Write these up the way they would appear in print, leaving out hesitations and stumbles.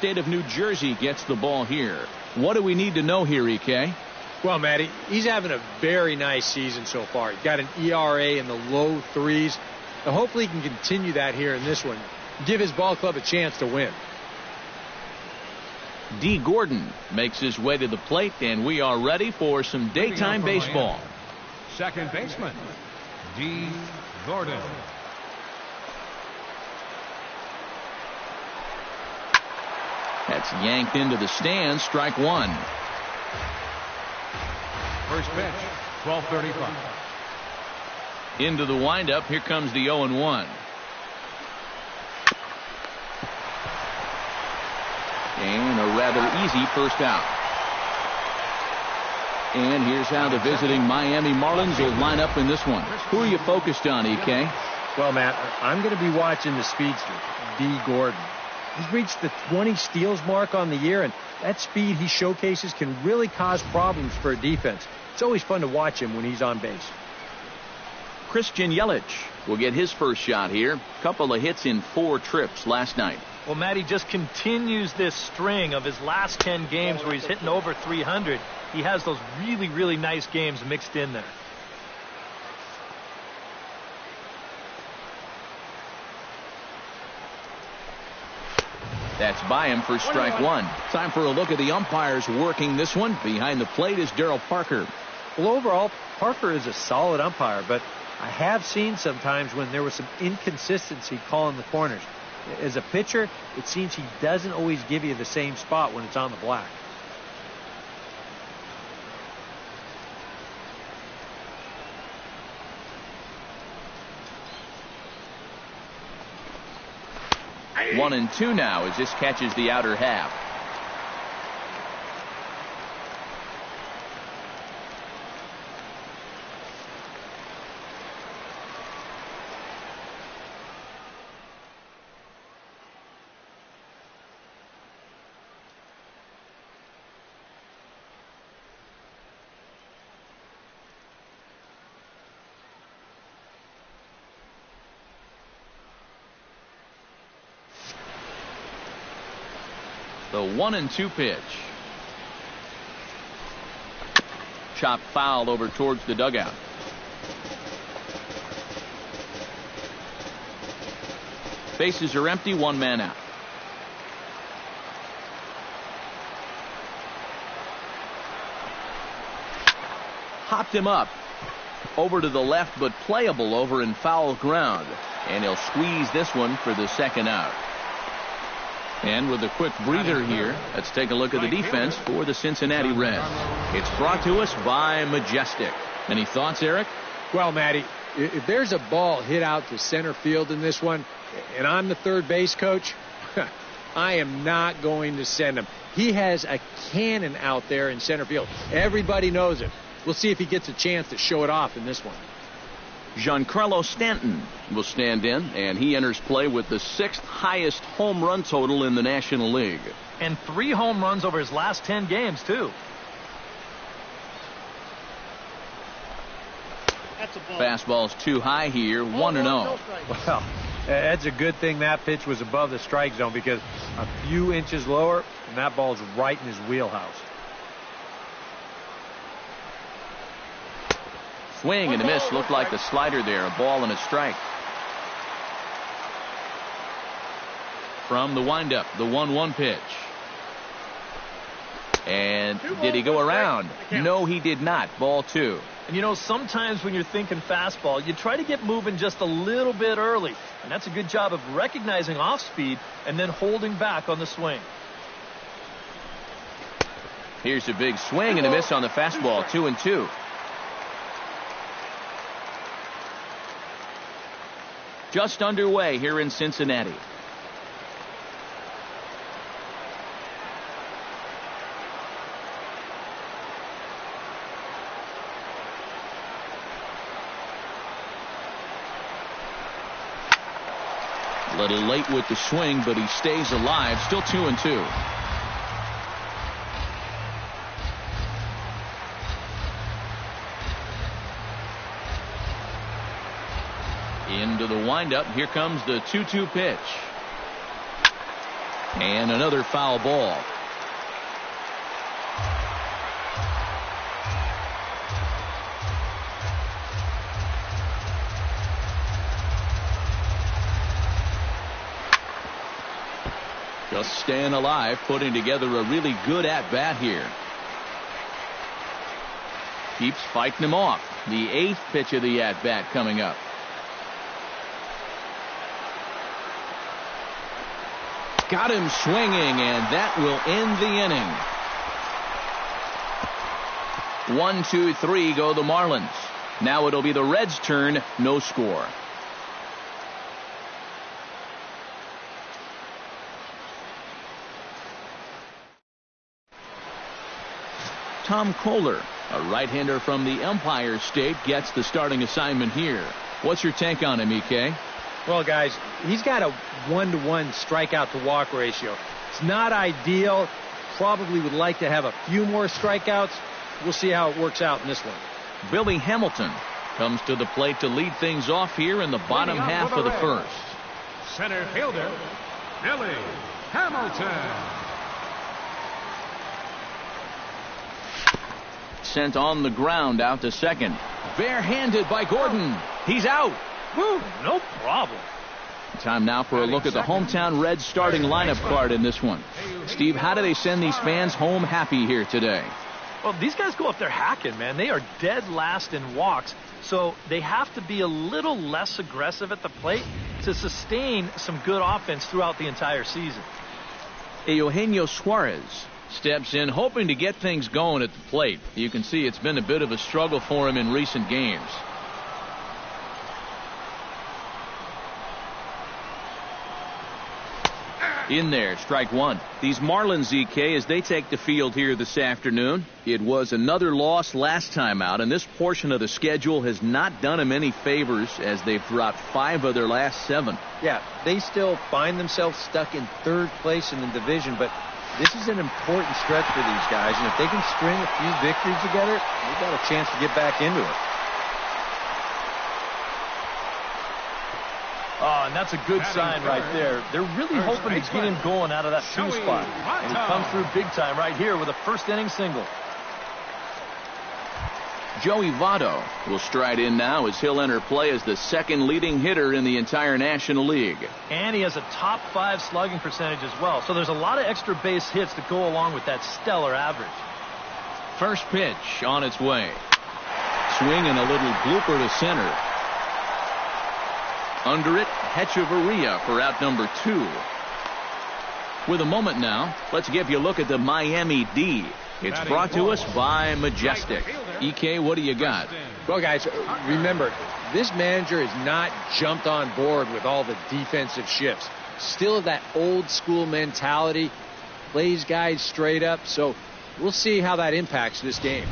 state of New Jersey gets the ball here. What do we need to know here, EK? Well, Matty, he's having a very nice season so far. He's got an ERA in the low threes. Now, hopefully he can continue that here in this one. Give his ball club a chance to win. D. Gordon makes his way to the plate, and we are ready for some daytime baseball. Second baseman, D. Gordon. That's yanked into the stands. Strike one. First pitch, 12:35. Into the windup. Here comes the 0-1. And a rather easy first out. And here's how the visiting Miami Marlins will line up in this one. Who are you focused on, EK? Well, Matt, I'm going to be watching the speedster, D. Gordon. He's reached the 20 steals mark on the year, and that speed he showcases can really cause problems for a defense. It's always fun to watch him when he's on base. Christian Yelich will get his first shot here. Couple of hits in 4 trips last night. Well, Matty just continues this string of his last 10 games where he's hitting over 300. He has those really, really nice games mixed in there. That's by him for strike one. Time for a look at the umpires working this one. Behind the plate is Daryl Parker. Well, overall, Parker is a solid umpire, but I have seen sometimes when there was some inconsistency calling the corners. As a pitcher, it seems he doesn't always give you the same spot when it's on the black. One and two now as this catches the outer half. The 1-2 pitch. Chopped foul over towards the dugout. Bases are empty, 1 man out. Hopped him up. Over to the left, but playable over in foul ground. And he'll squeeze this one for the second out. And with a quick breather here, let's take a look at the defense for the Cincinnati Reds. It's brought to us by Majestic. Any thoughts, Eric? Well, Matty, if there's a ball hit out to center field in this one, and I'm the third base coach, I am not going to send him. He has a cannon out there in center field. Everybody knows it. We'll see if he gets a chance to show it off in this one. Giancarlo Stanton will stand in, and he enters play with the 6th highest home run total in the National League. And 3 home runs over his last 10 games, too. Fastball's too high here, 1-0. Well, that's a good thing that pitch was above the strike zone, because a few inches lower, and that ball's right in his wheelhouse. Swing and a miss. Looked like the slider there. A ball and a strike. From the windup, the 1-1 pitch. And did he go around? No, he did not. Ball 2. And you know, sometimes when you're thinking fastball, you try to get moving just a little bit early. And that's a good job of recognizing off speed and then holding back on the swing. Here's a big swing and a miss on the fastball. 2-2. Just underway here in Cincinnati. A little late with the swing, but he stays alive. Still 2-2. Into the windup. Here comes the 2-2 pitch. And another foul ball. Just staying alive, putting together a really good at-bat here. Keeps fighting him off. The 8th pitch of the at-bat coming up. Got him swinging, and that will end the inning. 1, 2, 3 go the Marlins. Now it'll be the Reds' turn. No score. Tom Kohler, a right-hander from the Empire State, gets the starting assignment here. What's your take on him, EK? Well, guys, he's got a 1-to-1 strikeout to walk ratio. It's not ideal. Probably would like to have a few more strikeouts. We'll see how it works out in this one. Billy Hamilton comes to the plate to lead things off here in the bottom half of the first. Center fielder, Billy Hamilton. Sent on the ground out to second. Barehanded by Gordon. He's out. Woo, no problem. Time now for a look at the hometown Reds starting lineup card in this one. Steve, how do they send these fans home happy here today? Well, these guys go up there hacking, man. They are dead last in walks, so they have to be a little less aggressive at the plate to sustain some good offense throughout the entire season. Eugenio Suarez steps in hoping to get things going at the plate. You can see it's been a bit of a struggle for him in recent games. In there, strike one. These Marlins, EK, as they take the field here this afternoon, it was another loss last time out, and this portion of the schedule has not done them any favors as they've dropped 5 of their last 7. Yeah, they still find themselves stuck in 3rd place in the division, but this is an important stretch for these guys, and if they can string a few victories together, they've got a chance to get back into it. Oh, and that's a good sign right there. They're really hoping to get him going out of that 2 spot. And he comes through big time right here with a first-inning single. Joey Votto will stride in now as he'll enter play as the 2nd leading hitter in the entire National League. And he has a top 5 slugging percentage as well. So there's a lot of extra base hits that go along with that stellar average. First pitch on its way. Swing and a little blooper to center. Under it, Hechavarria for out number 2. With a moment now, let's give you a look at the Miami D. It's brought to us by Majestic. EK, what do you got? Well, guys, remember, this manager has not jumped on board with all the defensive shifts. Still that old school mentality, plays guys straight up, so we'll see how that impacts this game.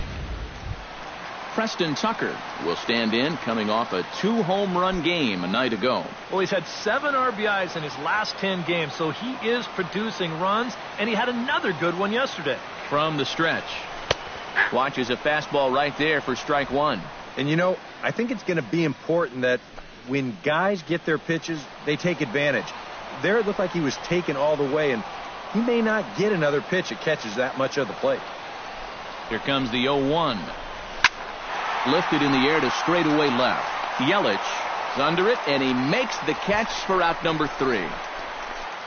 Preston Tucker will stand in, coming off a 2-home run game a night ago. Well, he's had 7 RBIs in his last 10 games, so he is producing runs, and he had another good one yesterday. From the stretch. Watches a fastball right there for strike 1. And, you know, I think it's going to be important that when guys get their pitches, they take advantage. There it looked like he was taken all the way, and he may not get another pitch that catches that much of the plate. Here comes the 0-1. Lifted in the air to straightaway left. Yelich is under it, and he makes the catch for out number 3.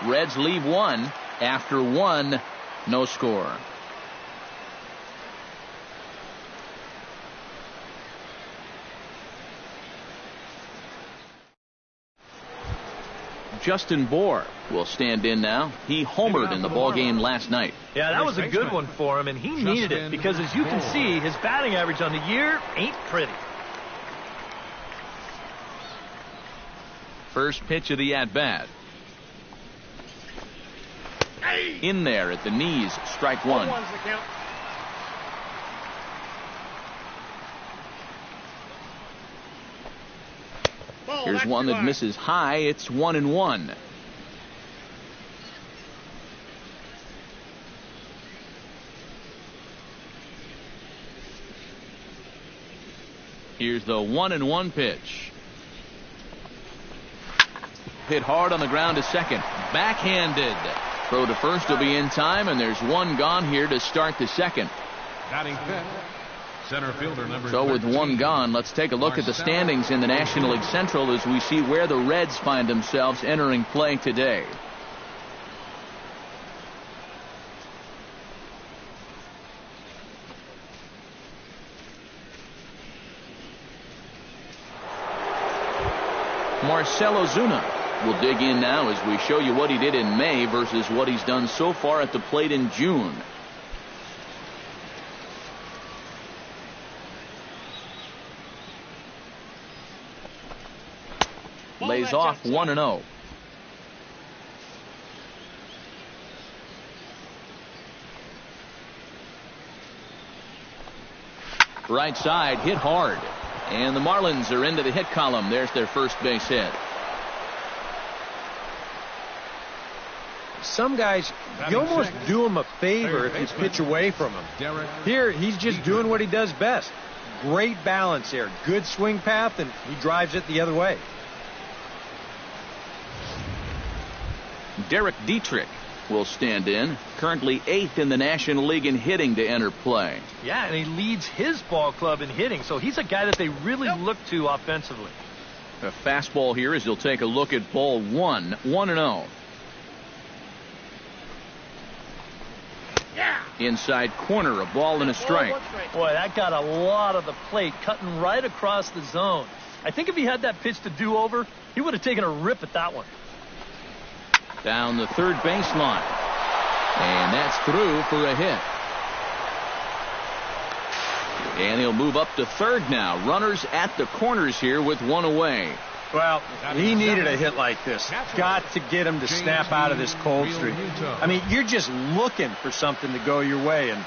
Reds leave 1 after 1. No score. Justin Bour will stand in now. He homered in the ballgame last night. Yeah, that was a good one for him, and he needed it because, as you can see, his batting average on the year ain't pretty. First pitch of the at-bat. In there at the knees, strike 1. Here's one that misses high. It's 1-1. Here's the 1-1 pitch. Hit hard on the ground to second. Backhanded. Throw to first will be in time, and there's one gone here to start the second. Batting fifth, center fielder number So with 13, one gone, let's take a look at the standings in the National League Central as we see where the Reds find themselves entering play today. Marcell Ozuna will dig in now as we show you what he did in May versus what he's done so far at the plate in June. Lays off 1-0. Right side hit hard. And the Marlins are into the hit column. There's their first base hit. Some guys, you almost do him a favor if you pitch away from him. Here, he's just doing what he does best. Great balance here. Good swing path, and he drives it the other way. Derek Dietrich will stand in. Currently 8th in the National League in hitting to enter play. Yeah, and he leads his ball club in hitting, so he's a guy that they really look to offensively. A fastball here as he'll take a look at ball 1. 1-0. Inside corner, a ball and a strike. Boy, that got a lot of the plate, cutting right across the zone. I think if he had that pitch to do over, he would have taken a rip at that one. Down the third baseline. And that's through for a hit. And he'll move up to third now. Runners at the corners here with one away. Well, he needed a hit like this. Got to get him to snap out of this cold streak. I mean, you're just looking for something to go your way. And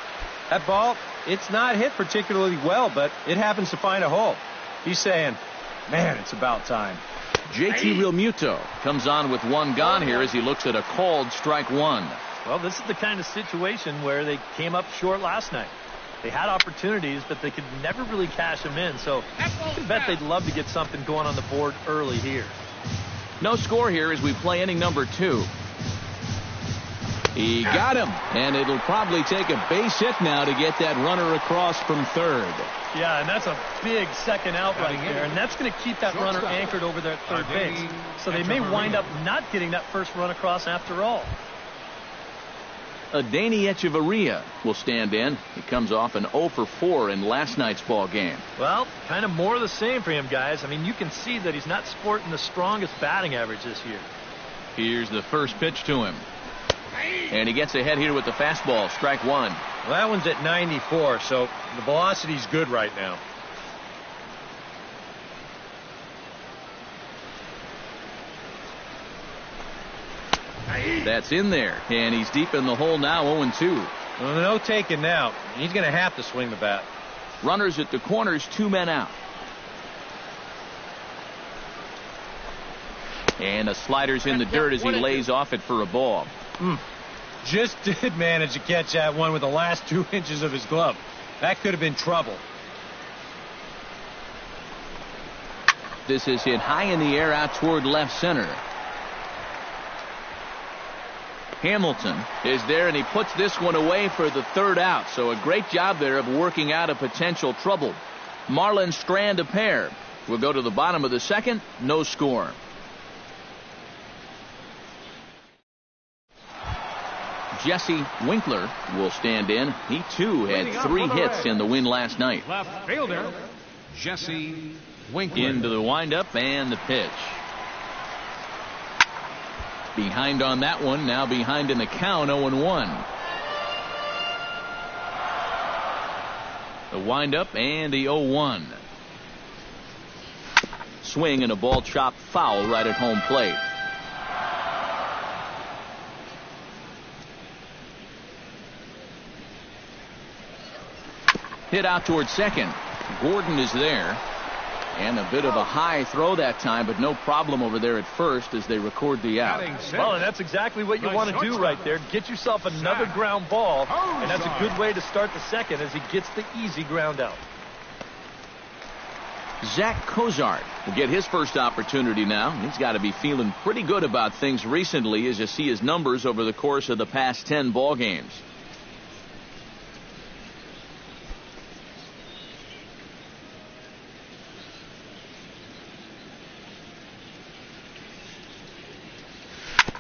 that ball, it's not hit particularly well, but it happens to find a hole. He's saying, man, it's about time. JT Realmuto comes on with one gone here as he looks at a called strike one. Well, this is the kind of situation where they came up short last night. They had opportunities, but they could never really cash them in. So I bet they'd love to get something going on the board early here. No score here as we play inning number 2. He got him, and it'll probably take a base hit now to get that runner across from third. Yeah, and that's a big second out right there, and that's going to keep that runner anchored over there at third base. So they may wind up not getting that first run across after all. Adeiny Echeverria will stand in. He comes off an 0 for 4 in last night's ball game. Well, kind of more of the same for him, guys. I mean, you can see that he's not sporting the strongest batting average this year. Here's the first pitch to him. And he gets ahead here with the fastball. Strike one. Well, that one's at 94, so the velocity's good right now. That's in there, and he's deep in the hole now, 0-2. Well, no taking now. He's going to have to swing the bat. Runners at the corners, 2 men out. And a slider's in the dirt as he lays off it for a ball. Just did manage to catch that one with the last 2 inches of his glove. That could have been trouble. This is hit high in the air out toward left center. Hamilton is there, and he puts this one away for the third out. So a great job there of working out a potential trouble. Marlins strand a pair. We'll go to the bottom of the second. No score. Jesse Winkler will stand in. He too had 3 hits in the win last night. Left fielder, Jesse Winkler. Into the windup and the pitch. Behind on that one, now behind in the count, 0-1. The windup and the 0-1. Swing and a ball chopped foul right at home plate. Hit out towards second. Gordon is there. And a bit of a high throw that time, but no problem over there at first as they record the out. Well, and that's exactly what you want to do right there. Get yourself another ground ball, and that's a good way to start the second as he gets the easy ground out. Zach Cozart will get his first opportunity now. He's got to be feeling pretty good about things recently as you see his numbers over the course of the past 10 ball games.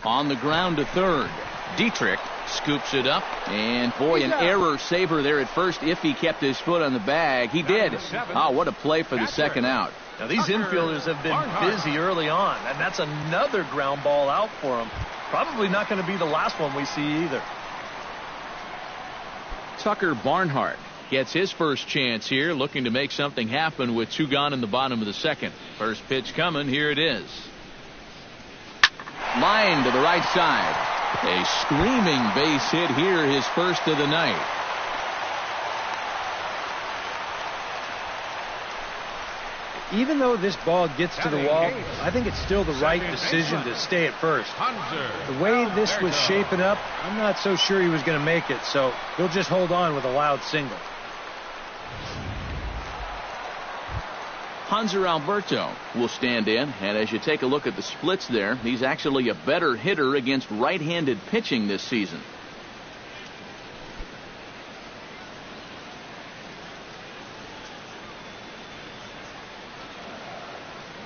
On the ground to third. Dietrich scoops it up, and boy, an error saver there at first if he kept his foot on the bag. He did. Oh, what a play for the second out. Now, these infielders have been busy early on, and that's another ground ball out for them. Probably not going to be the last one we see either. Tucker Barnhart gets his first chance here, looking to make something happen with 2 gone in the bottom of the second. First pitch coming. Here it is. Line to the right side. A screaming base hit here, his first of the night. Even though this ball gets to the wall, I think it's still the right decision to stay at first. The way this was shaping up, I'm not so sure he was going to make it, so he'll just hold on with a loud single. Hanser Alberto will stand in, and as you take a look at the splits there, he's actually a better hitter against right-handed pitching this season.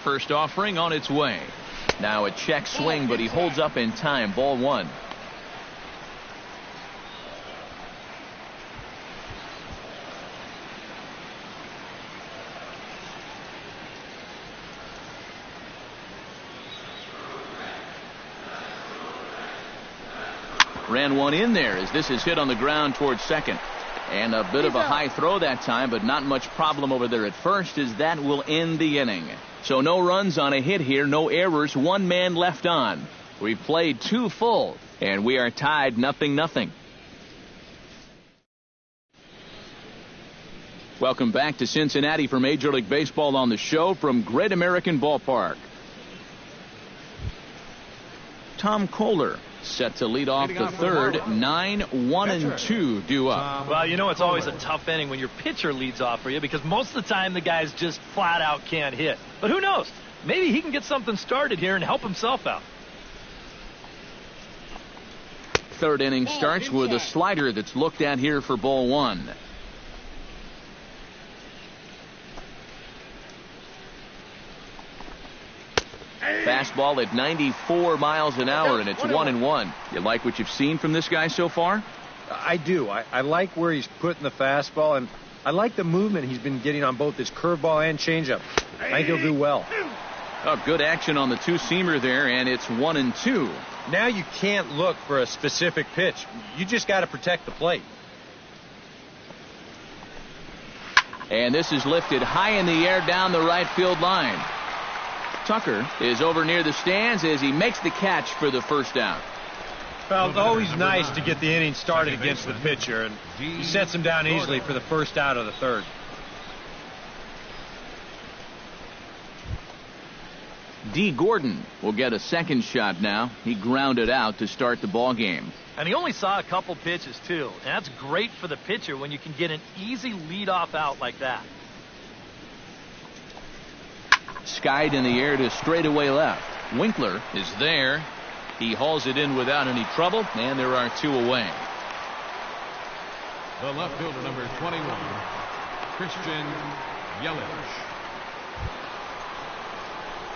First offering on its way. Now a check swing, but he holds up in time. Ball 1. Ran one in there as this is hit on the ground towards second. And a bit of a high throw that time, but not much problem over there at first, as that will end the inning. So no runs on a hit here, no errors, 1 man left on. We've played 2 full, and we are tied 0-0. Welcome back to Cincinnati for Major League Baseball on the show from Great American Ballpark. Tom Kohler set to lead off the third. 9-1-2 due up. Well, you know it's always a tough inning when your pitcher leads off for you, because most of the time the guys just flat out can't hit. But who knows? Maybe he can get something started here and help himself out. Third inning starts with a slider that's looked at here for ball 1. Fastball at 94 miles an hour, and it's 1-1. You like what you've seen from this guy so far? I do. I like where he's putting the fastball, and I like the movement he's been getting on both his curveball and changeup. I think he'll do well. Oh, good action on the 2-seamer there, and it's 1-2. Now you can't look for a specific pitch. You just got to protect the plate. And this is lifted high in the air down the right field line. Tucker is over near the stands as he makes the catch for the first out. Well, it's always nice to get the inning started against the pitcher, and he sets him down easily for the first out of the third. D. Gordon will get a second shot now. He grounded out to start the ball game. And he only saw a couple pitches, too. And that's great for the pitcher when you can get an easy leadoff out like that. Skied in the air to straightaway left. Winkler is there. He hauls it in without any trouble, and there are 2 away. The left fielder, number 21, Christian Yelich.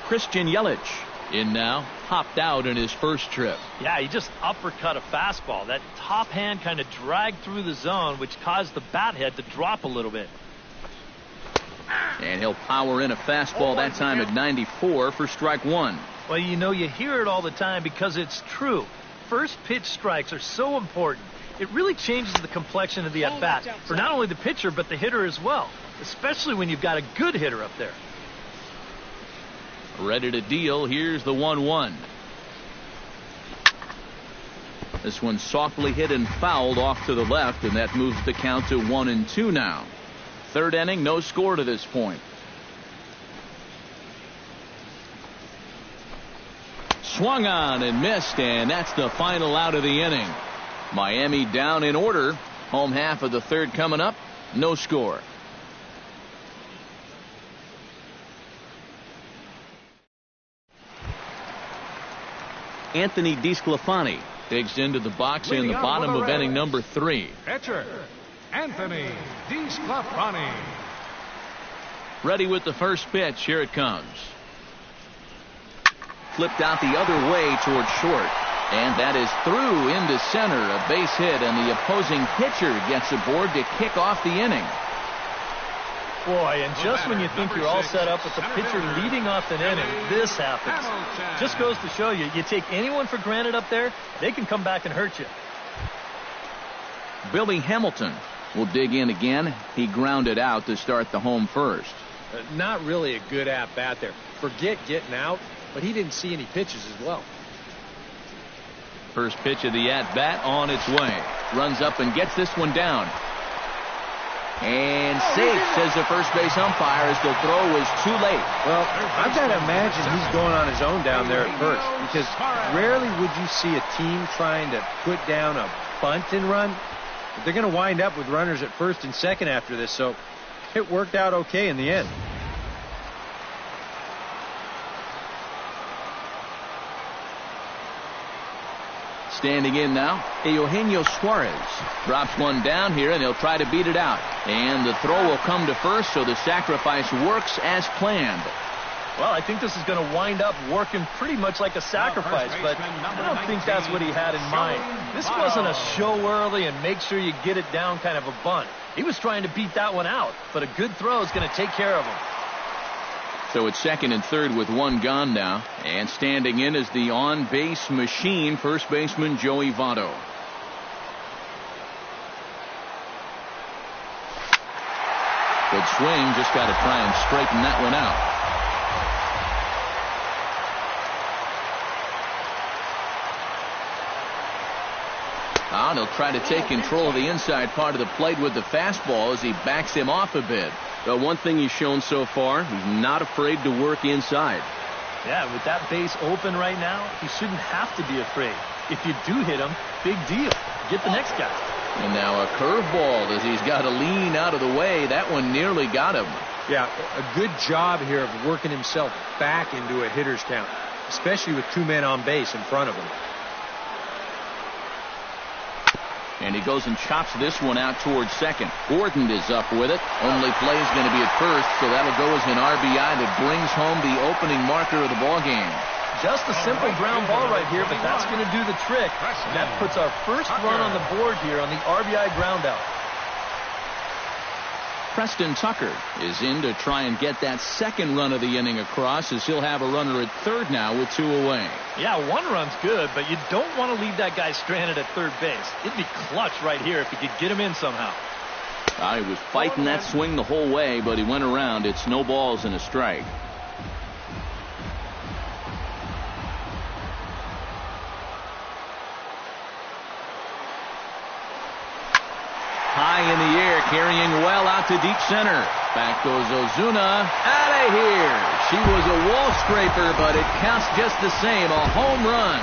Christian Yelich in now, hopped out in his first trip. Yeah, he just uppercut a fastball. That top hand kind of dragged through the zone, which caused the bat head to drop a little bit. And he'll power in a fastball that time at 94 for strike 1. Well, you know, you hear it all the time because it's true. First pitch strikes are so important. It really changes the complexion of the at-bat for not only the pitcher but the hitter as well, especially when you've got a good hitter up there. Ready to deal. Here's the 1-1. This one softly hit and fouled off to the left, and that moves the count to 1-2 now. Third inning, no score to this point. Swung on and missed, and that's the final out of the inning. Miami down in order. Home half of the third coming up. No score. Anthony DeSclafani digs into the box in the bottom of inning number 3. Pitcher, Anthony DeSclafani. Ready with the first pitch. Here it comes. Flipped out the other way towards short. And that is through into center. A base hit, and the opposing pitcher gets aboard to kick off the inning. Boy, and just when you think you're all set up with the pitcher leading off an inning, this happens. Just goes to show you, you take anyone for granted up there, they can come back and hurt you. Billy Hamilton will dig in again. He grounded out to start the home first. Not really a good at-bat there. Forget getting out, but he didn't see any pitches as well. First pitch of the at-bat on its way. Runs up and gets this one down. And safe, says the first base umpire, as the throw was too late. Well, I've got to imagine he's going on his own down there at first, because rarely would you see a team trying to put down a bunt and run. But they're going to wind up with runners at first and second after this, so it worked out okay in the end. Standing in now, Eugenio Suarez drops one down here, and he'll try to beat it out. And the throw will come to first, so the sacrifice works as planned. Well, I think this is going to wind up working pretty much like a sacrifice, but I don't think that's what he had in mind. This wasn't a show early and make sure you get it down kind of a bunt. He was trying to beat that one out, but a good throw is going to take care of him. So it's second and third with one gone now. And standing in is the on-base machine, first baseman Joey Votto. Good swing, just got to try and straighten that one out. And he'll try to take control of the inside part of the plate with the fastball as he backs him off a bit. The one thing he's shown so far, he's not afraid to work inside. Yeah, with that base open right now, he shouldn't have to be afraid. If you do hit him, big deal. Get the next guy. And now a curveball as he's got to lean out of the way. That one nearly got him. Yeah, a good job here of working himself back into a hitter's count, especially with two men on base in front of him. And he goes and chops this one out towards second. Gordon is up with it. Only play is going to be at first, so that'll go as an RBI that brings home the opening marker of the ball game. Just a simple ground ball right here, but that's going to do the trick. And that puts our first run on the board here on the RBI ground out. Preston Tucker is in to try and get that second run of the inning across, as he'll have a runner at third now with two away. Yeah, one run's good, but you don't want to leave that guy stranded at third base. It'd be clutch right here if you could get him in somehow. He was fighting that swing the whole way, but he went around. It's no balls and a strike. High in the air, carrying well out to deep center. Back goes Ozuna. Out of here. She was a wall scraper, but it counts just the same. A home run.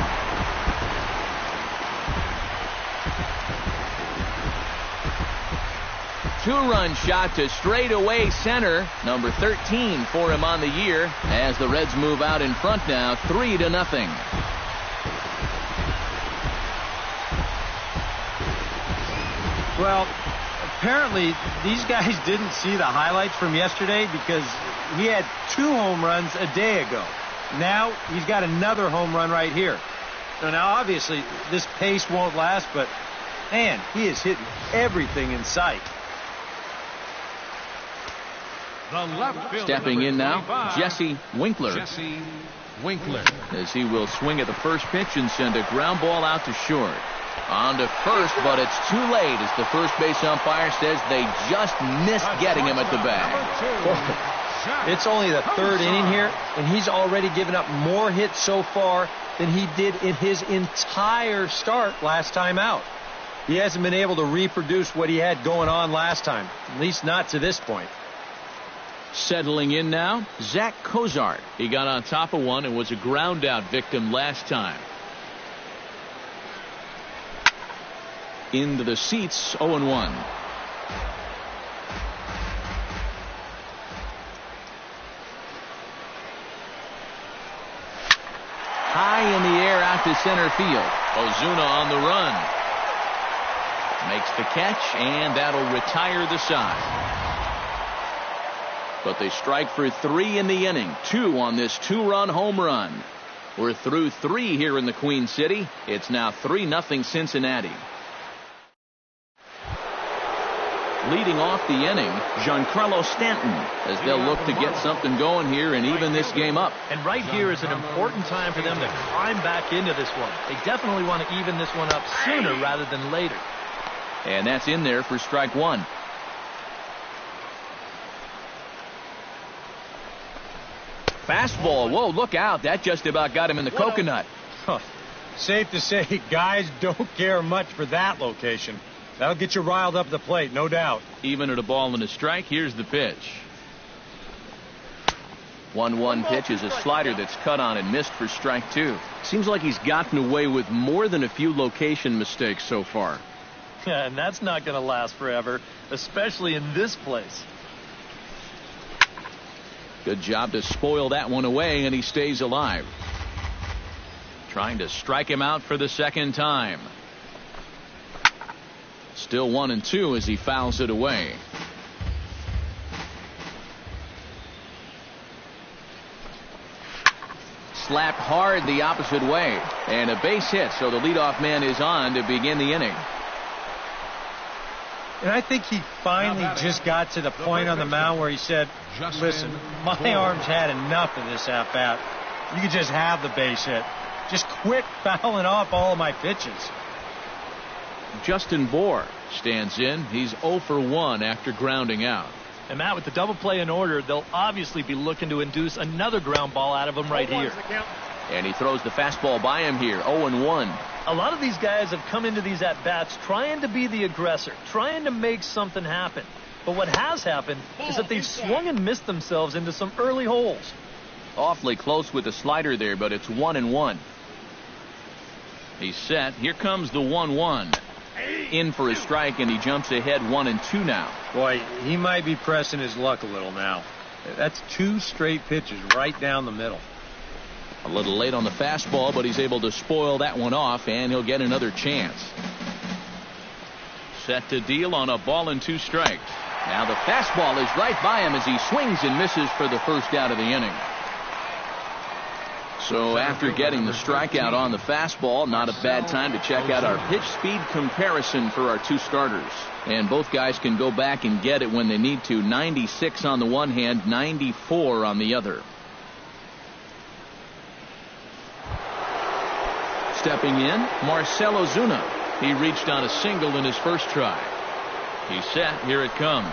Two-run shot to straightaway center. Number 13 for him on the year, as the Reds move out in front now, 3-0. Well, apparently these guys didn't see the highlights from yesterday, because he had 2 home runs a day ago. Now he's got another home run right here. So now obviously this pace won't last, but man, he is hitting everything in sight. Stepping in now, Jesse Winkler. Jesse Winkler. As he will swing at the first pitch and send a ground ball out to short. On to first, but it's too late, as the first base umpire says they just missed getting him at the bag. It's only the third inning here, and he's already given up more hits so far than he did in his entire start last time out. He hasn't been able to reproduce what he had going on last time, at least not to this point. Settling in now, Zach Cozart. He got on top of one and was a ground out victim last time. Into the seats, 0-1. High in the air out out to center field. Ozuna on the run. Makes the catch, and that'll retire the side. But they strike for 3 in the inning. 2 on this 2-run home run. We're through 3 here in the Queen City. It's now 3-0 Cincinnati. Leading off the inning, Giancarlo Stanton, as they'll look to get something going here and even this game up. And right here is an important time for them to climb back into this one. They definitely want to even this one up sooner rather than later. And that's in there for strike 1. Fastball. Whoa, look out. That just about got him in the coconut. Safe to say, guys don't care much for that location. That'll get you riled up at the plate, no doubt. Even at a ball and a strike, here's the pitch. 1-1 pitch is a slider that's cut on and missed for strike 2. Seems like he's gotten away with more than a few location mistakes so far. Yeah, and that's not going to last forever, especially in this place. Good job to spoil that one away, and he stays alive. Trying to strike him out for the second time. Still 1-2 as he fouls it away. Slapped hard the opposite way, and a base hit, so the leadoff man is on to begin the inning. And I think he finally just got to the point on the mound where he said, listen, my arm's had enough of this at-bat. You could just have the base hit. Just quit fouling off all of my pitches. Justin Bour stands in. He's 0 for 1 after grounding out. And Matt, with the double play in order, they'll obviously be looking to induce another ground ball out of him right here. And he throws the fastball by him here, 0-1. A lot of these guys have come into these at-bats trying to be the aggressor, trying to make something happen. But what has happened is that they've swung and missed themselves into some early holes. Awfully close with the slider there, but it's 1-1. He's set. Here comes the 1-1. In for a strike, and he jumps ahead 1-2 now. Boy, he might be pressing his luck a little now. That's 2 straight pitches right down the middle. A little late on the fastball, but he's able to spoil that one off, and he'll get another chance. Set to deal on a 1-2 strike. Now the fastball is right by him as he swings and misses for the first out of the inning. So after getting the strikeout on the fastball, not a bad time to check out our pitch speed comparison for our 2 starters. And both guys can go back and get it when they need to. 96 on the one hand, 94 on the other. Stepping in, Marcell Ozuna. He reached on a single in his first try. He's set. Here it comes.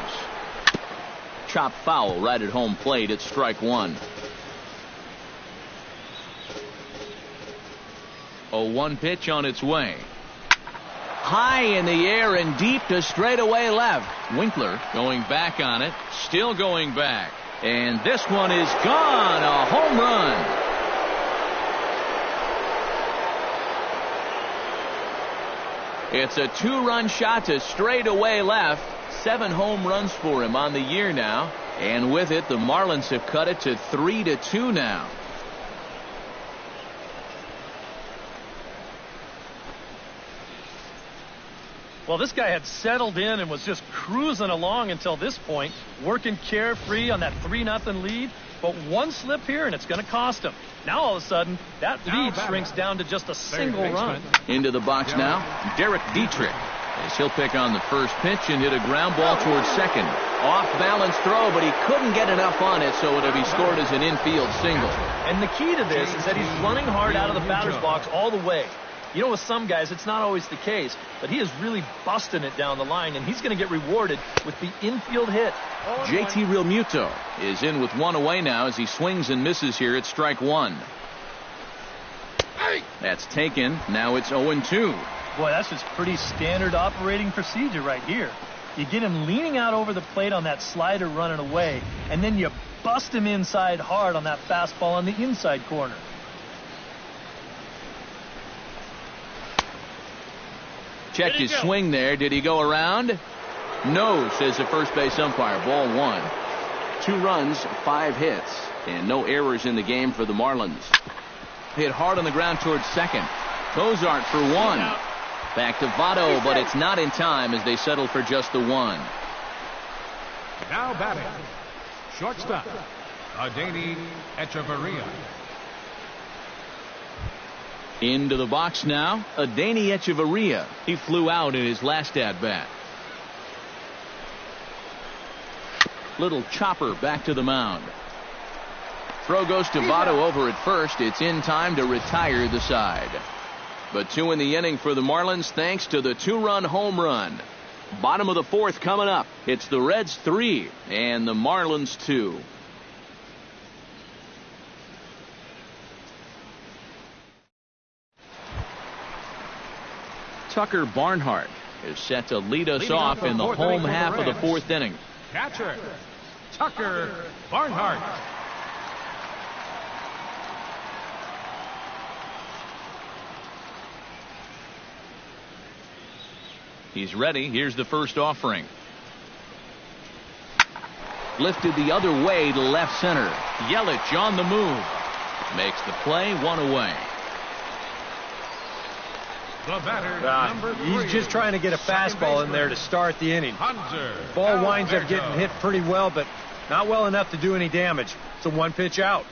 Chopped foul right at home plate. It's strike 1. 0-1 pitch on its way. High in the air and deep to straightaway left. Winkler going back on it. Still going back. And this one is gone. A home run. It's a 2-run shot to straightaway left. 7 home runs for him on the year now. And with it, the Marlins have cut it to 3-2 now. Well, this guy had settled in and was just cruising along until this point, working carefree on that 3-0 lead. But one slip here, and it's going to cost him. Now, all of a sudden, that lead shrinks down to just a single run. Into the box now, Derek Dietrich. As he'll pick on the first pitch and hit a ground ball towards second. Off-balance throw, but he couldn't get enough on it, so it'll be scored as an infield single. And the key to this is that he's running hard out of the batter's box all the way. You know, with some guys, it's not always the case, but he is really busting it down the line, and he's going to get rewarded with the infield hit. JT Realmuto is in with 1 away now as he swings and misses here at strike 1. That's taken. Now it's 0-2. Boy, that's just pretty standard operating procedure right here. You get him leaning out over the plate on that slider running away, and then you bust him inside hard on that fastball on the inside corner. Checked his swing there. Did he go around? No, says the first base umpire. Ball 1. 2 runs, 5 hits, and no errors in the game for the Marlins. Hit hard on the ground towards second. Cozart for one. Back to Votto, but it's not in time as they settle for just the one. Now batting, shortstop, Adeiny Echeverria. Into the box now, Adeiny Echeverria. He flew out in his last at-bat. Little chopper back to the mound. Throw goes to Votto over at first. It's in time to retire the side. But 2 in the inning for the Marlins thanks to the 2-run home run. Bottom of the 4th coming up. It's the Reds 3 and the Marlins 2. Tucker Barnhart is set to lead us off in the home half of the 4th inning. Catcher, Tucker Barnhart. He's ready. Here's the first offering. Lifted the other way to left center. Yelich on the move. Makes the play, 1 away. The batter, number 3. He's just trying to get a fastball in there to start the inning. Hanser Ball winds up Alberto. getting hit pretty well, but not well enough to do any damage. It's a 1-pitch out.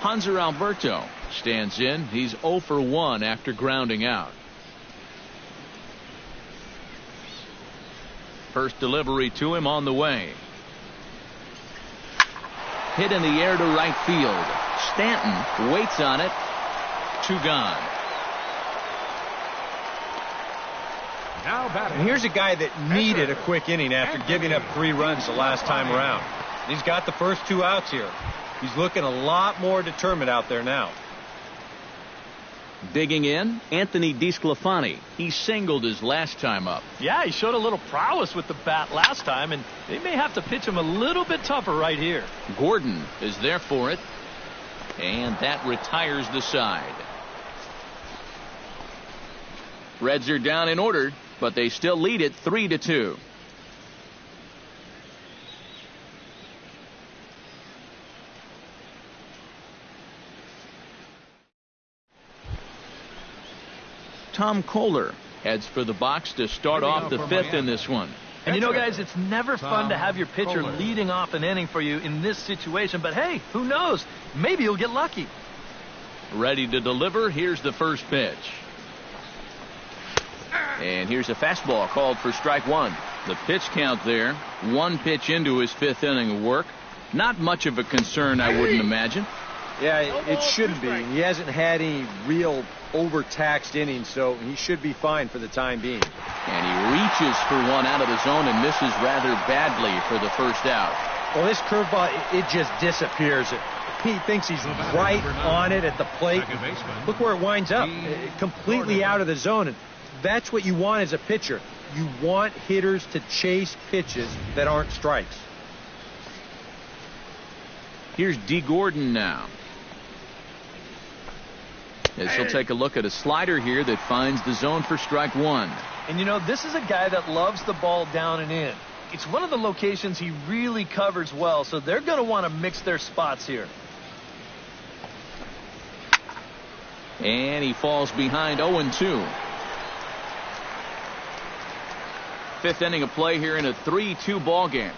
Hanser Alberto stands in. He's 0 for 1 after grounding out. First delivery to him on the way. Hit in the air to right field. Stanton waits on it. 2 gone. Now batting. And here's a guy that needed a quick inning after giving up 3 runs the last time around. He's got the first 2 outs here. He's looking a lot more determined out there now. Digging in, Anthony DeSclafani. He singled his last time up. Yeah, he showed a little prowess with the bat last time, and they may have to pitch him a little bit tougher right here. Gordon is there for it, and that retires the side. Reds are down in order, but they still lead it 3-2. Tom Kohler heads for the box to start off the 5th in this one. And you know, guys, it's never fun to have your pitcher leading off an inning for you in this situation. But, hey, who knows? Maybe you'll get lucky. Ready to deliver. Here's the first pitch. And here's a fastball called for strike 1. The pitch count there. 1 pitch into his 5th inning of work. Not much of a concern, I wouldn't imagine. Yeah, it shouldn't be. He hasn't had any real overtaxed innings, so he should be fine for the time being. And he reaches for one out of the zone and misses rather badly for the first out. Well, this curveball, it just disappears. He thinks he's right on it at the plate. Look where it winds up. Completely out of the zone. And that's what you want as a pitcher. You want hitters to chase pitches that aren't strikes. Here's D. Gordon now. As he'll take a look at a slider here that finds the zone for strike 1. And, you know, this is a guy that loves the ball down and in. It's one of the locations he really covers well, so they're going to want to mix their spots here. And he falls behind 0-2. 5th inning of play here in a 3-2 ball game.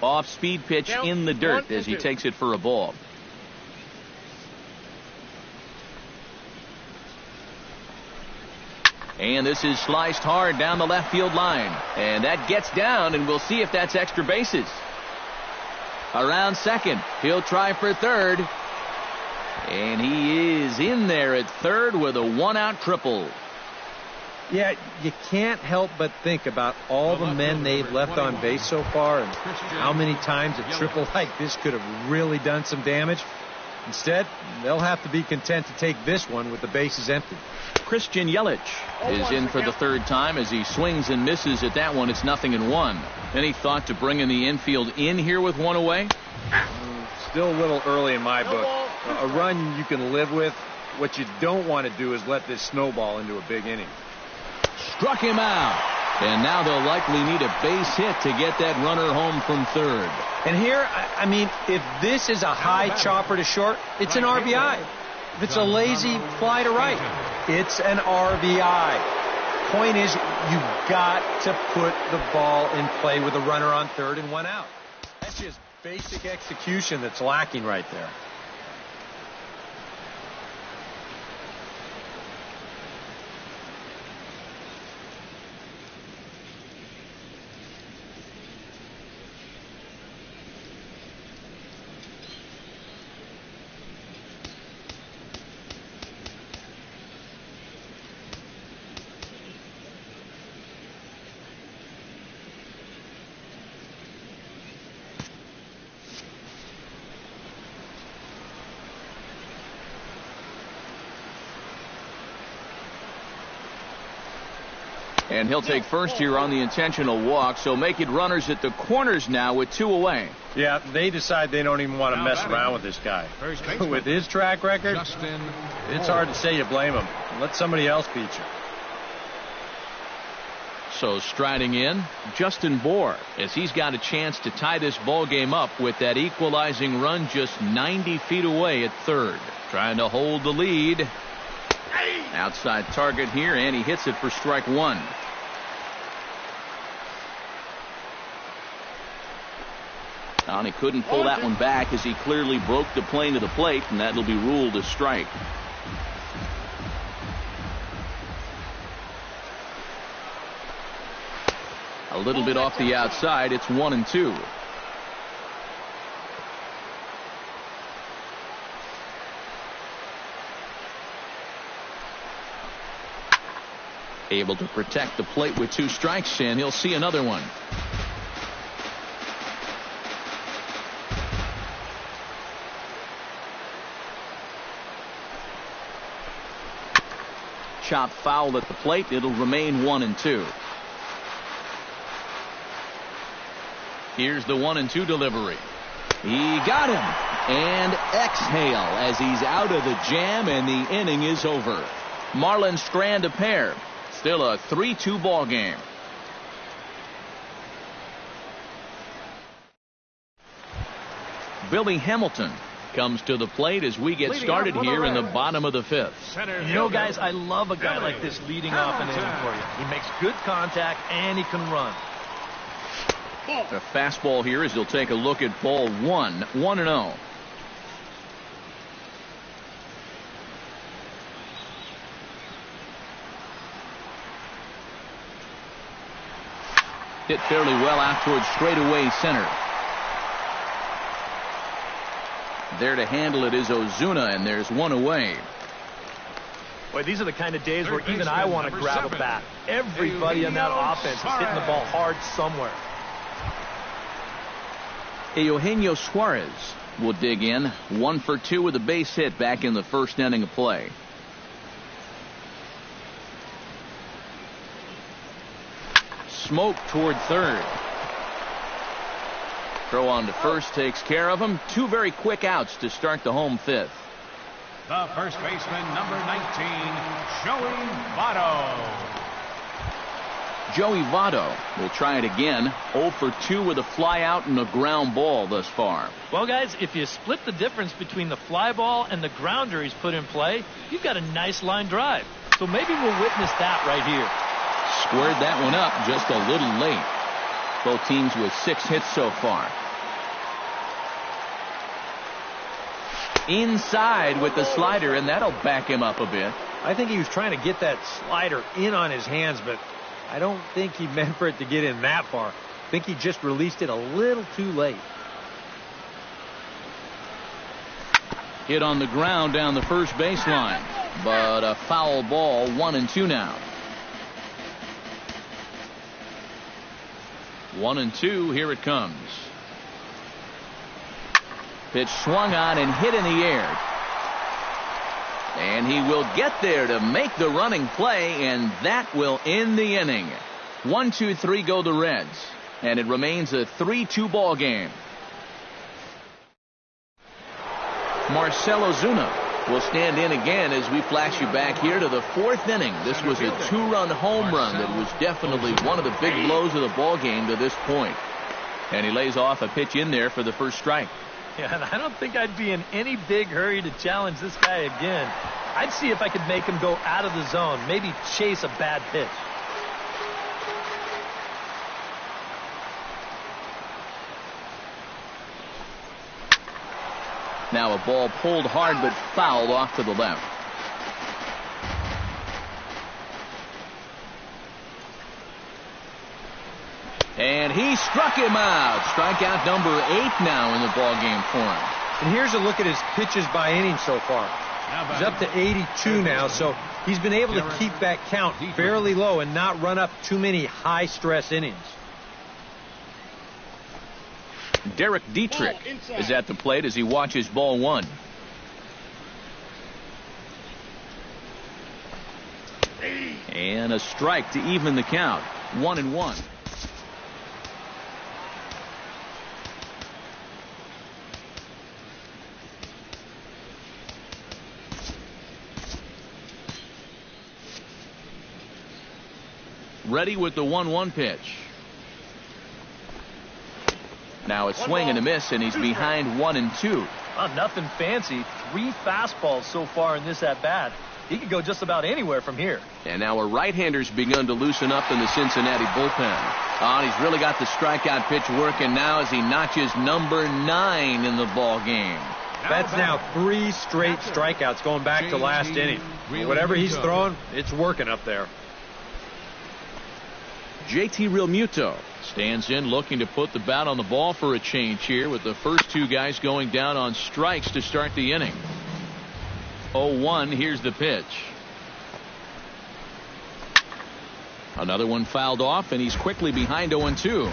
Off-speed pitch in the dirt as he takes it for a ball. And this is sliced hard down the left field line. And that gets down, and we'll see if that's extra bases. Around second. He'll try for third. And he is in there at third with a 1-out triple. Yeah, you can't help but think about all the men they've left on base so far and how many times a triple like this could have really done some damage. Instead, they'll have to be content to take this one with the bases empty. Christian Yelich is in for the 3rd time as he swings and misses at that one. It's 0-1. Any thought to bringing the infield in here with 1 away? Still a little early in my book. A run you can live with. What you don't want to do is let this snowball into a big inning. Struck him out. And now they'll likely need a base hit to get that runner home from third. And here, I mean, if this is a high chopper to short, it's an RBI. If it's a lazy fly to right, it's an RBI. Point is, you've got to put the ball in play with a runner on third and 1 out. That's just basic execution that's lacking right there. And he'll take first here on the intentional walk, so make it runners at the corners now with 2 away. Yeah, they decide they don't even want to mess around with this guy. With his track record, it's hard to say you blame him. Let somebody else beat you. So striding in, Justin Bour, as he's got a chance to tie this ball game up with that equalizing run just 90 feet away at third. Trying to hold the lead. Outside target here, and he hits it for strike 1. And he couldn't pull that one back as he clearly broke the plane to the plate, and that'll be ruled a strike. A little bit off the outside. It's 1-2. Able to protect the plate with 2 strikes, and he'll see another one. Chop foul at the plate. It'll remain 1-2. Here's the 1-2 delivery. He got him. And exhale as he's out of the jam, and the inning is over. Marlins strand a pair. Still a 3-2 ball game. Billy Hamilton comes to the plate as we get started here in the bottom of the 5th. You know, guys, I love a guy like this leading off an inning for you. He makes good contact and he can run. The fastball here as he'll take a look at ball 1, 1-0. Hit fairly well out towards straightaway center. There to handle it is Ozuna, and there's 1 away. Boy, these are the kind of days where even I want to grab a bat. Everybody on that offense is hitting the ball hard somewhere. Eugenio Suarez will dig in. 1 for 2 with a base hit back in the first inning of play. Smoke toward third. Throw on to first takes care of him. 2 very quick outs to start the home 5th. The first baseman, number 19, Joey Votto. Joey Votto will try it again. 0 for 2 with a fly out and a ground ball thus far. Well, guys, if you split the difference between the fly ball and the grounder he's put in play, you've got a nice line drive. So maybe we'll witness that right here. Squared that one up just a little late. Both teams with 6 hits so far. Inside with the slider, and that'll back him up a bit. I think he was trying to get that slider in on his hands, but I don't think he meant for it to get in that far. I think he just released it a little too late. Hit on the ground down the first baseline, but a foul ball. 1-2 now. 1-2, here it comes. Pitch swung on and hit in the air. And he will get there to make the running play, and that will end the inning. 1-2-3 go the Reds, and it remains a 3-2 ball game. Marcell Ozuna will stand in again as we flash you back here to the 4th inning. This was a 2-run home run that was definitely one of the big blows of the ball game to this point. And he lays off a pitch in there for the first strike. Yeah, and I don't think I'd be in any big hurry to challenge this guy again. I'd see if I could make him go out of the zone, maybe chase a bad pitch. Now a ball pulled hard but fouled off to the left. And he struck him out. Strikeout number 8 now in the ball game for him. And here's a look at his pitches by inning so far. He's up to 82 now, so he's been able to keep that count fairly low and not run up too many high-stress innings. Derek Dietrich is at the plate as he watches ball 1. And a strike to even the count. 1-1. Ready with the 1-1 pitch. Now a swing and a miss, and he's behind 1-2. Oh, nothing fancy. 3 fastballs so far in this at-bat. He could go just about anywhere from here. And now a right-hander's begun to loosen up in the Cincinnati bullpen. Oh, he's really got the strikeout pitch working now as he notches number 9 in the ball game. That's now 3 straight strikeouts going back to last inning. Whatever he's throwing, it's working up there. JT Realmuto stands in looking to put the bat on the ball for a change here with the first 2 guys going down on strikes to start the inning. 0-1, here's the pitch. Another one fouled off, and he's quickly behind 0-2.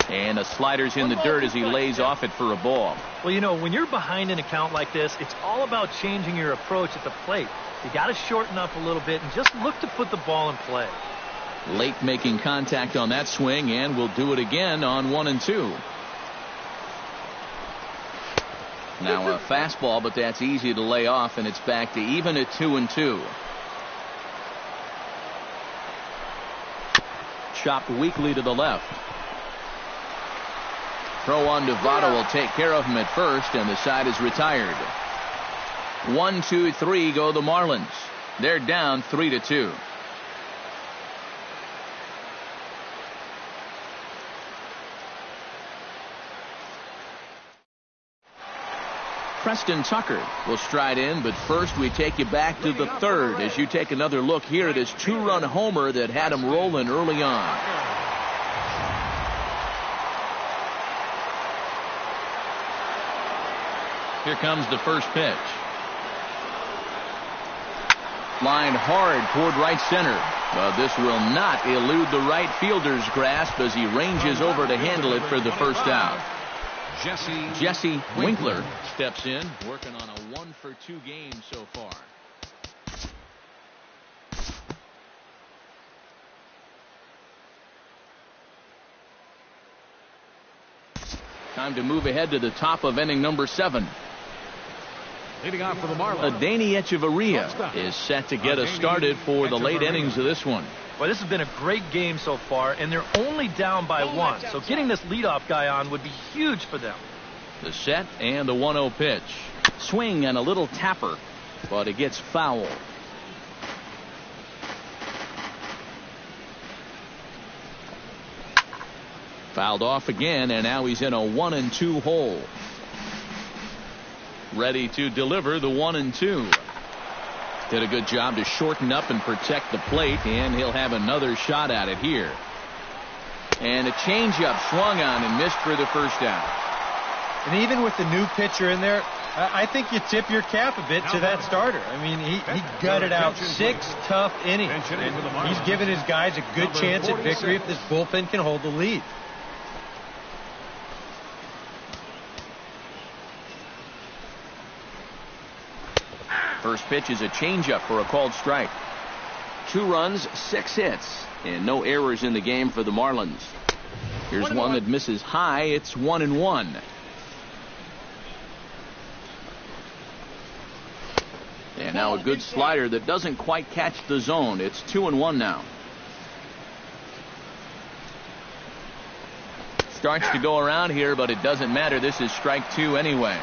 And a slider's in the dirt as he lays off it for a ball. Well, you know, when you're behind in a count like this, it's all about changing your approach at the plate. You got to shorten up a little bit and just look to put the ball in play. Late making contact on that swing, and will do it again on 1-2. Now a fastball, but that's easy to lay off, and it's back to even at 2-2. Chopped weakly to the left. Throw on to Votto will take care of him at first, and the side is retired. 1, 2, 3 go the Marlins. They're down 3-2. Preston Tucker will stride in, but first we take you back to the 3rd as you take another look here at his 2-run homer that had him rolling early on. Here comes the first pitch. Lined hard toward right center. But this will not elude the right fielder's grasp as he ranges over to handle it for the first out. Jesse Winkler steps in, working on a 1-for-2 game so far. Time to move ahead to the top of inning number 7. Leading off for the Marlins, Adeiny Echeverria is set to get us started for the late innings of this one. Well, this has been a great game so far, and they're only down by 1. So getting this leadoff guy on would be huge for them. The set and the 1-0 pitch. Swing and a little tapper, but it gets foul. Fouled off again, and now he's in a 1-2 hole. Ready to deliver the 1-2. Did a good job to shorten up and protect the plate, and he'll have another shot at it here. And a changeup swung on and missed for the first out. And even with the new pitcher in there, I think you tip your cap a bit to that starter. I mean, he gutted out 6 tough innings. And he's given his guys a good chance at victory if this bullpen can hold the lead. First pitch is a changeup for a called strike. 2 runs, 6 hits, and no errors in the game for the Marlins. Here's one that misses high. It's 1-1. And now a good slider that doesn't quite catch the zone. It's 2-1 now. Starts to go around here, but it doesn't matter. This is strike 2 anyway.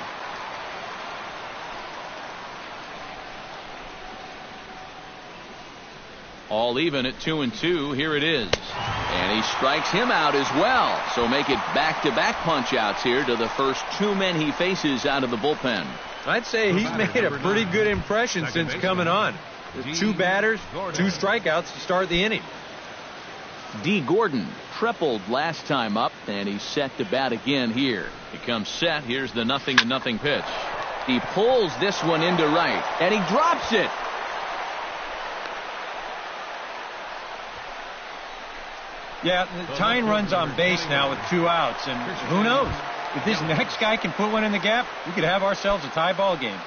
All even at 2-2. Here it is. And he strikes him out as well. So make it back-to-back punch-outs here to the first 2 men he faces out of the bullpen. I'd say he's made a pretty good impression since coming on. 2 batters, 2 strikeouts to start the inning. D. Gordon tripled last time up, and he's set to bat again here. He comes set. Here's the 0-0 pitch. He pulls this one into right, and he drops it. Yeah, tying runs on base now with 2 outs, and who knows? If this next guy can put one in the gap, we could have ourselves a tie ball game.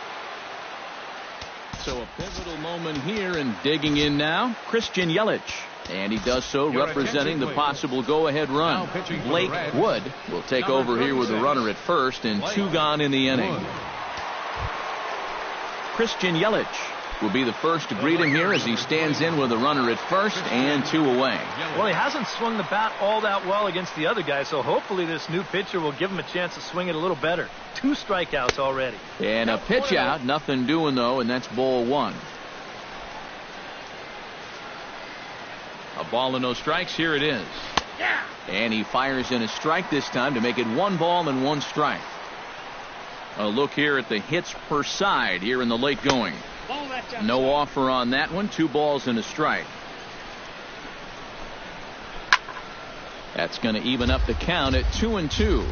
So a pivotal moment here, and digging in now, Christian Yelich. And he does so representing the possible go-ahead run. Blake Wood will take over here with a runner at first and 2 gone in the inning. Christian Yelich will be the first to greet him here as he stands in with a runner at first and 2 away. Well, he hasn't swung the bat all that well against the other guy, so hopefully this new pitcher will give him a chance to swing it a little better. 2 strikeouts already. And a pitch out, nothing doing though, and that's ball 1. A ball and no strikes. Here it is. And he fires in a strike this time to make it 1 ball and 1 strike. A look here at the hits per side here in the late going. No offer on that one. 2 balls and a strike. That's going to even up the count at 2-2.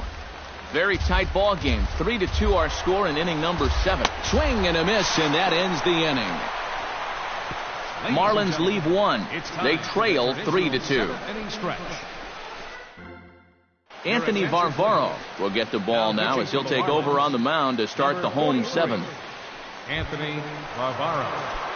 Very tight ball game. 3-2 our score in inning number 7. Swing and a miss, and that ends the inning. Marlins leave 1. They trail 3-2. Anthony Varvaro will get the ball now as he'll take over on the mound to start the home 7th. Anthony Varvaro.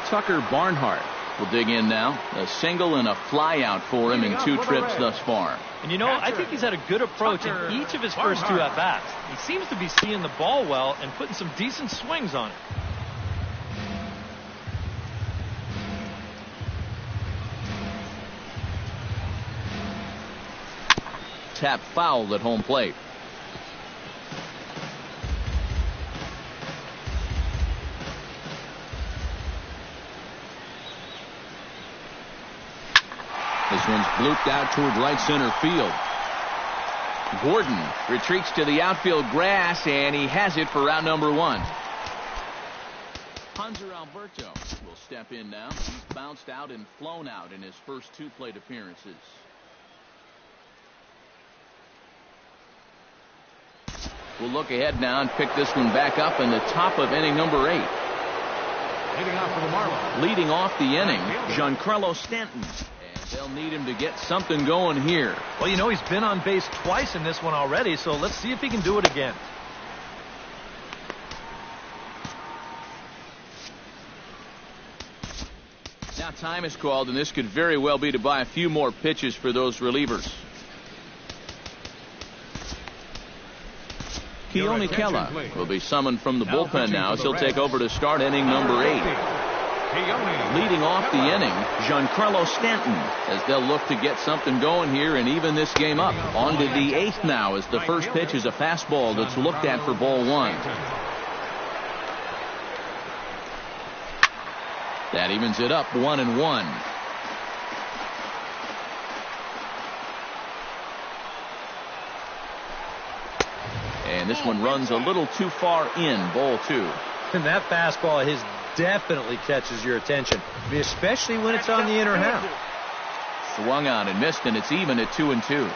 Tucker Barnhart will dig in now. A single and a fly out for him in 2 trips thus far. And you know, I think he's had a good approach in each of his first 2 at-bats. He seems to be seeing the ball well and putting some decent swings on it. Tap foul at home plate. This one's blooped out toward right center field. Gordon retreats to the outfield grass, and he has it for round number 1. Hanser Alberto will step in now. He's bounced out and flown out in his first 2 plate appearances. We'll look ahead now and pick this one back up in the top of inning number 8. Leading off for the Marlins. Leading off the inning, Giancarlo Stanton. And they'll need him to get something going here. Well, you know, he's been on base twice in this one already, so let's see if he can do it again. Now time is called, and this could very well be to buy a few more pitches for those relievers. Keone Kela will be summoned from the bullpen now as he'll take over to start inning number 8. Leading off the inning, Giancarlo Stanton, as they'll look to get something going here and even this game up. On to the 8th now as the first pitch is a fastball that's looked at for ball 1. That evens it up 1-1. And this one runs a little too far in, ball 2. And that fastball of his definitely catches your attention, especially when it's on the inner half. Swung on and missed, and it's even at 2-2.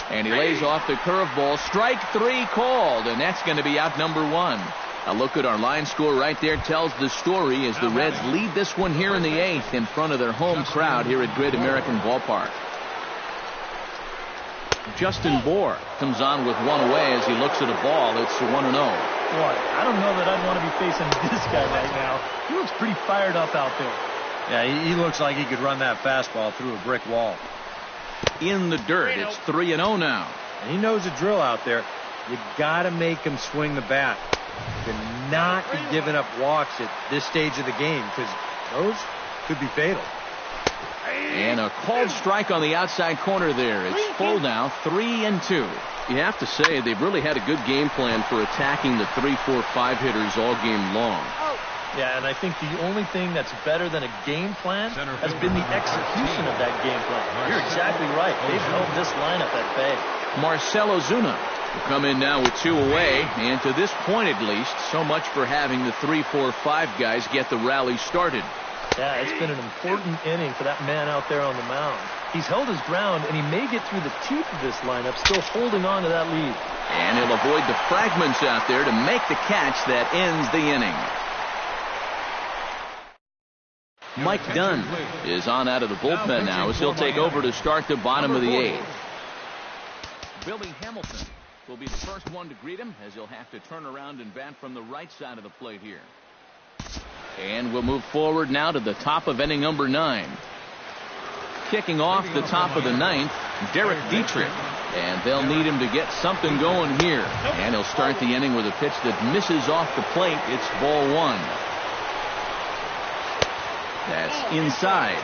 And he lays off the curveball. Strike 3 called, and that's going to be out number 1. A look at our line score right there tells the story as the Reds lead this one here in the 8th in front of their home crowd here at Great American Ballpark. Justin Bour comes on with 1 away as he looks at a ball. It's 1-0. Boy, I don't know that I'd want to be facing this guy right now. He looks pretty fired up out there. Yeah, he looks like he could run that fastball through a brick wall. in the dirt. It's 3-0 now. And he knows the drill out there. You got to make him swing the bat. You're not giving up walks at this stage of the game because those could be fatal. And a called strike on the outside corner there. It's full now, 3-2. You have to say they've really had a good game plan for attacking the 3, 4, 5 hitters all game long. Yeah, and I think the only thing that's better than a game plan has been the execution of that game plan. You're exactly right. They've held this lineup at bay. Marcell Ozuna will come in now with 2 away, and to this point at least, so much for having the 3, 4, 5 guys get the rally started. Yeah, it's been an important inning for that man out there on the mound. He's held his ground, and he may get through the teeth of this lineup, still holding on to that lead. And he'll avoid the fragments out there to make the catch that ends the inning. Mike Dunn is on out of the bullpen now as he'll take over to start the bottom of the 8th. Billy Hamilton will be the first one to greet him as he'll have to turn around and bat from the right side of the plate here. And we'll move forward now to the top of inning number 9. Kicking off the top of the 9th, Derek Dietrich. And they'll need him to get something going here. And he'll start the inning with a pitch that misses off the plate. It's ball 1. That's inside.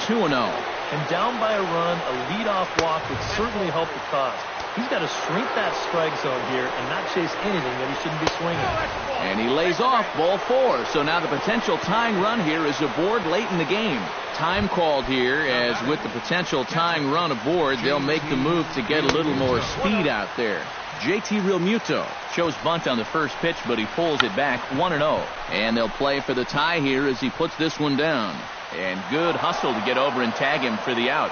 2-0. And down by a run, a leadoff walk would certainly help the cause. He's got to shrink that strike zone here and not chase anything that he shouldn't be swinging. And he lays off ball 4. So now the potential tying run here is aboard late in the game. Time called here, as with the potential tying run aboard, they'll make the move to get a little more speed out there. JT Realmuto shows bunt on the first pitch, but he pulls it back 1-0. And they'll play for the tie here as he puts this one down. And good hustle to get over and tag him for the out.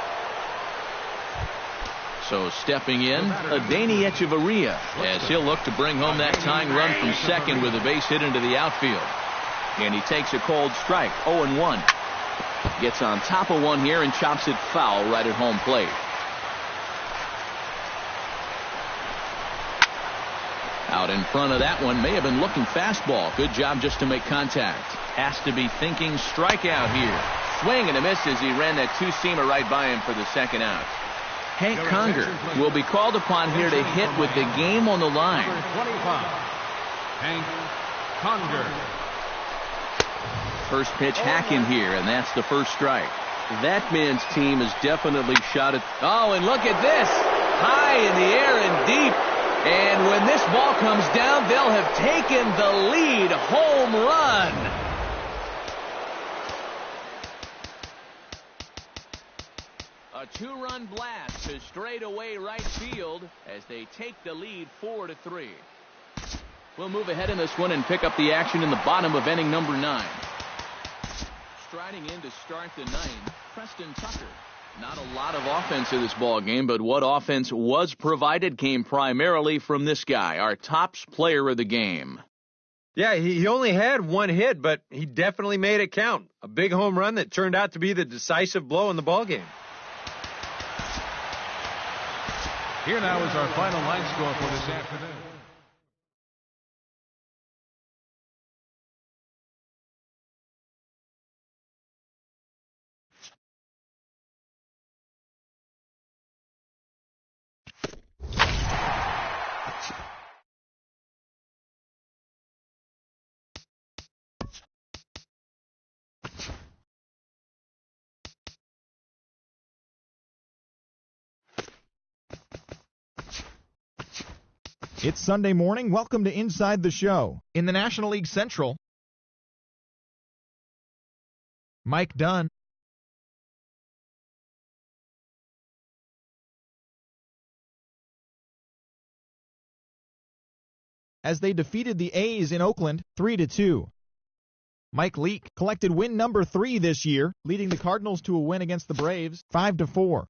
So stepping in, Adeiny Hechavarria, as he'll look to bring home that tying run from second with a base hit into the outfield. And he takes a cold strike, 0-1. Gets on top of one here and chops it foul right at home plate. Out in front of that one, may have been looking fastball. Good job just to make contact. Has to be thinking strikeout here. Swing and a miss as he ran that 2-seamer right by him for the second out. Hank Conger will be called upon here to hit with the game on the line. 25, Hank Conger. First pitch hacking here, and that's the first strike. That man's team has definitely shot it. Oh, and look at this. High in the air and deep. And when this ball comes down, they'll have taken the lead. Home run. A 2-run blast to straightaway right field as they take the lead 4-3. We'll move ahead in this one and pick up the action in the bottom of inning number 9. Striding in to start the 9th, Preston Tucker. Not a lot of offense in this ball game, but what offense was provided came primarily from this guy, our top player of the game. Yeah, he only had 1 hit, but he definitely made it count. A big home run that turned out to be the decisive blow in the ball game. Here now is our final line score for this afternoon. It's Sunday morning. Welcome to Inside the Show. In the National League Central, Mike Dunn. As they defeated the A's in Oakland 3-2. Mike Leake collected win number 3 this year, leading the Cardinals to a win against the Braves 5-4.